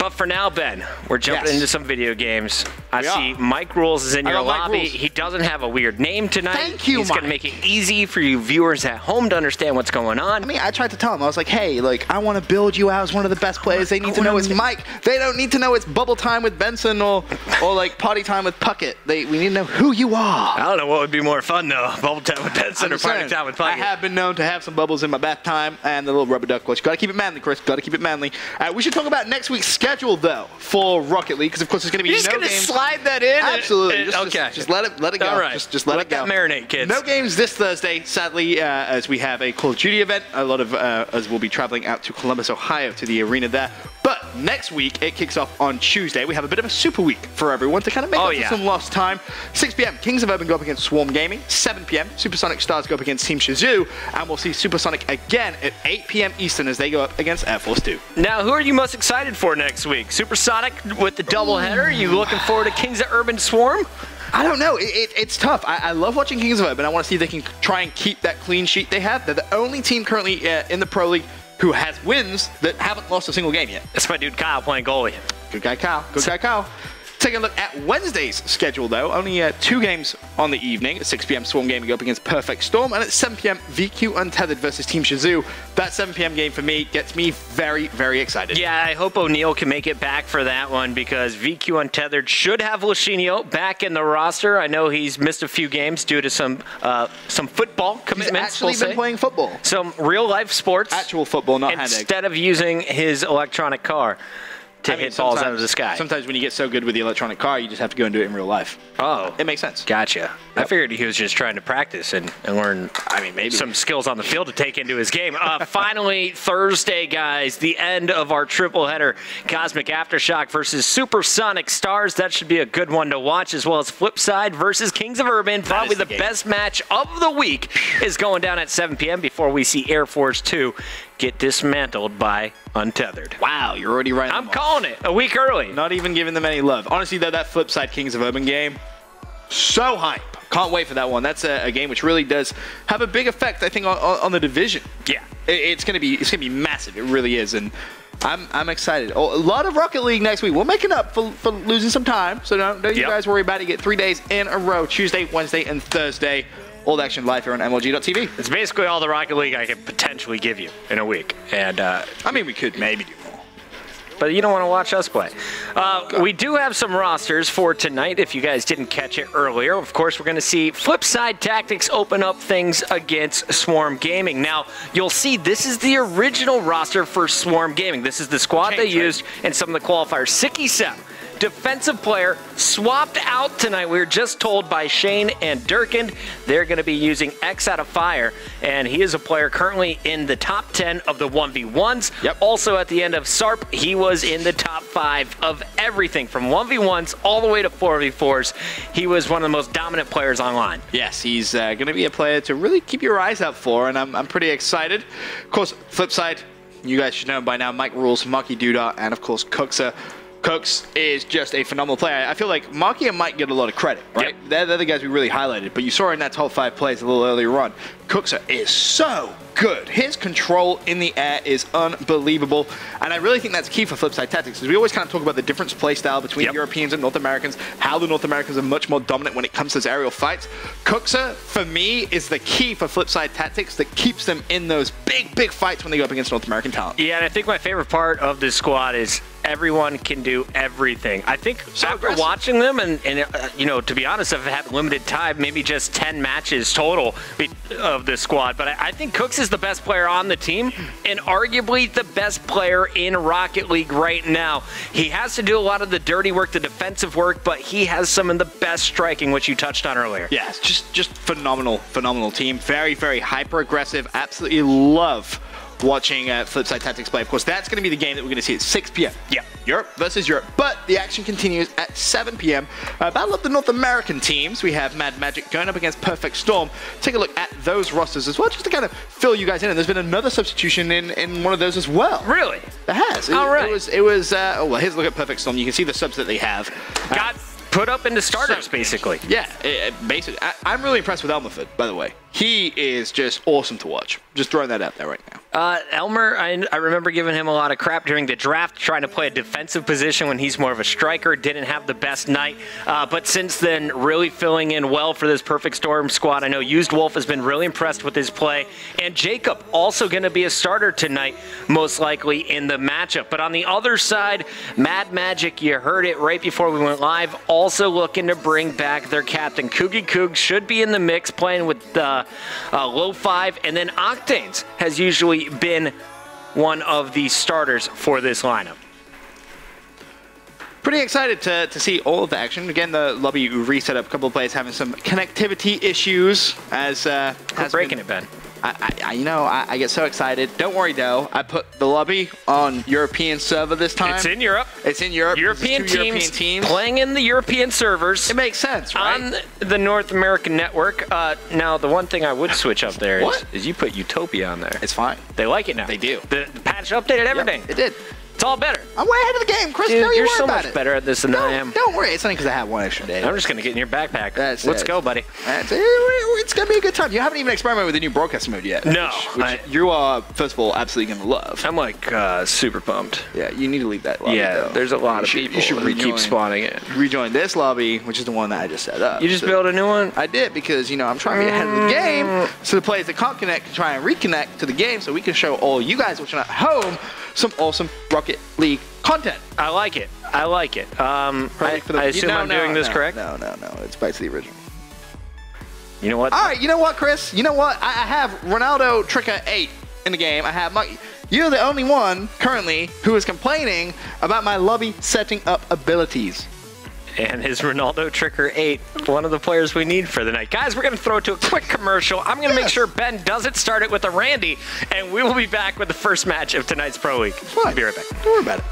But for now, Ben, we're jumping into some video games. I see are. Mike Rules is in your lobby. Rules. He doesn't have a weird name tonight. Thank you, He's going to make it easy for you viewers at home to understand what's going on. I mean, I tried to tell him. I was like, hey, like, I want to build you out as one of the best players. They need to know it's Mike. They don't need to know it's bubble time with Benson or like party time with Puckett. We need to know who you are. I don't know what would be more fun, though. Bubble time with Benson or party time with Puckett. I have been known to have some bubbles in my bath time and the little rubber duck clutch. Got to keep it manly, Chris. Got to keep it manly. We should talk about next week's schedule, though, for Rocket League, because, of course, there's going to be You're just no going to games. slide that in? Absolutely. Okay. Just let it go. All right. Just let it go. That marinate, kids. No games this Thursday, sadly, as we have a Call of Duty event. A lot of us will be traveling out to Columbus, Ohio, to the arena there. But next week, it kicks off on Tuesday. We have a bit of a super week for everyone to kind of make up for some lost time. 6 p.m., Kings of Urban go up against Swarm Gaming. 7 p.m., Supersonic Stars go up against Team Shazoo. And we'll see Supersonic again at 8 p.m. Eastern as they go up against Air Force 2. Now, who are you most excited for next week? Supersonic with the doubleheader? Are you looking forward to Kings of Urban Swarm? I don't know. It's tough. I love watching Kings of Urban. I want to see if they can try and keep that clean sheet they have. They're the only team currently in the Pro League who has wins that haven't lost a single game yet. That's my dude Kyle playing goalie. Good guy, Kyle. Good guy, Kyle. Taking a look at Wednesday's schedule, though. Only 2 games on the evening. At 6 p.m., Swarm Gaming go up against Perfect Storm. And at 7 p.m., VQ Untethered versus Team Shazoo. That 7 p.m. game for me gets me very, very excited. Yeah, I hope O'Neal can make it back for that one because VQ Untethered should have Lashinio back in the roster. I know he's missed a few games due to some football commitments. He's actually been playing football. Some real-life sports. Actual football, not hand egg. Instead of using his electronic car to hit balls out of the sky. Sometimes when you get so good with the electronic car, you just have to go and do it in real life. Oh. It makes sense. Gotcha. Yep. I figured he was just trying to practice and learn maybe some skills on the field to take into his game. Finally, Thursday, guys, the end of our triple header. Cosmic Aftershock versus Supersonic Stars. That should be a good one to watch, as well as Flipside versus Kings of Urban. Probably the best match of the week is going down at 7 p.m. before we see Air Force 2 get dismantled by Untethered. Wow, you're already right. I'm calling it a week early. Not even giving them any love. Honestly, though, that Flipside Kings of Urban game, so hype. Can't wait for that one. That's a game which really does have a big effect, I think, on the division. Yeah, it's gonna be massive. It really is, and I'm excited. A lot of Rocket League next week. We're making up for losing some time, so don't you guys worry about it. You get 3 days in a row: Tuesday, Wednesday, and Thursday. All the action live here on MLG.tv. It's basically all the Rocket League I could potentially give you in a week. And I mean, we could maybe do more. But you don't want to watch us play. We do have some rosters for tonight, if you guys didn't catch it earlier. Of course, we're going to see Flipside Tactics open up things against Swarm Gaming. Now, you'll see this is the original roster for Swarm Gaming. This is the squad they used in some of the qualifiers. Sept, defensive player, swapped out tonight. We were just told by Shane and Durkin they're going to be using X out of Fire, and he is a player currently in the top 10 of the 1v1s. Yep. Also at the end of SARP, he was in the top 5 of everything from 1v1s all the way to 4v4s. He was one of the most dominant players online. Yes, he's going to be a player to really keep your eyes out for, and I'm pretty excited. Of course, Flipside, you guys should know him by now, Mike Rules, Marky Doodah, and of course, Cooksa. Cooks is just a phenomenal player. I feel like Marky and Mike get a lot of credit, right? Yep. They're the guys we really highlighted, but you saw in that top 5 plays a little earlier on, Cooksa is so good. His control in the air is unbelievable, and I really think that's key for Flipside Tactics, because we always kind of talk about the difference play style between Europeans and North Americans, how the North Americans are much more dominant when it comes to those aerial fights. Cooksa, for me, is the key for Flipside Tactics that keeps them in those big fights when they go up against North American talent. Yeah, and I think my favorite part of this squad is everyone can do everything. I think after watching them, and you know, to be honest, I've had limited time, maybe just 10 matches total of this squad, but I think Cooks is the best player on the team and arguably the best player in Rocket League right now. He has to do a lot of the dirty work, the defensive work, but he has some of the best striking, which you touched on earlier. Yeah, just phenomenal team. Very hyper aggressive. Absolutely love watching Flipside Tactics play. Of course, that's going to be the game that we're going to see at 6 p.m. Yeah, Europe versus Europe. But the action continues at 7 p.m. Battle of the North American teams. We have Mad Magic going up against Perfect Storm. Take a look at those rosters as well, just to kind of fill you guys in. And there's been another substitution in one of those as well. Really? There has. All right. It was oh, well, here's a look at Perfect Storm. You can see the subs that they have. Got put up into starters, basically. Yeah, basically. I'm really impressed with Elmerford, by the way. He is just awesome to watch. Just throwing that out there right now. Elmer, I remember giving him a lot of crap during the draft, trying to play a defensive position when he's more of a striker. Didn't have the best night, but since then, really filling in well for this Perfect Storm squad. I know Used Wolf has been really impressed with his play, and Jacob also going to be a starter tonight, most likely in the matchup. But on the other side, Mad Magic, you heard it right before we went live, also looking to bring back their captain. Koogie Koog should be in the mix, playing with Low 5, and then Octanes has usually been one of the starters for this lineup. Pretty excited to see all of the action. Again, the lobby reset up. A couple of players having some connectivity issues. Quit breaking it, Ben. I get so excited. Don't worry, though. I put the lobby on European server this time. It's in Europe. It's in Europe. European teams playing in the European servers. It makes sense, right? On the North American network. Now, the one thing I would switch up there is you put Utopia on there. It's fine. They like it now. They do. The patch updated everything. Yep, it did. It's all better. I'm way ahead of the game, Chris. Dude, you're so much better at this than I am. Don't worry. It's only because I have one extra day. I'm just going to get in your backpack. Let's go, buddy. It's going to be a good time. You haven't even experimented with the new broadcast mode yet. No. Which you are, first of all, absolutely going to love. I'm like super pumped. Yeah, you need to leave that lobby, though. There's a lot of people. You should keep spawning it. Rejoin this lobby, which is the one that I just set up. You just built a new one? I did, because, I'm trying to be ahead of the game, so the players that can't connect can try and reconnect to the game, so we can show all you guys watching at home some awesome Rocket League content. I like it. I assume I'm doing this correct? No. It's back to the original. You know what? All right, you know what, Chris? You know what? I have Ronaldo Tricker 8 in the game. I have You're the only one currently who is complaining about my lobby setting up abilities. And his Ronaldo Tricker 8, one of the players we need for the night. Guys, we're going to throw it to a quick commercial. I'm going to make sure Ben doesn't start it with a Randy, and we will be back with the first match of tonight's Pro League. Fine. We'll be right back. Don't worry about it.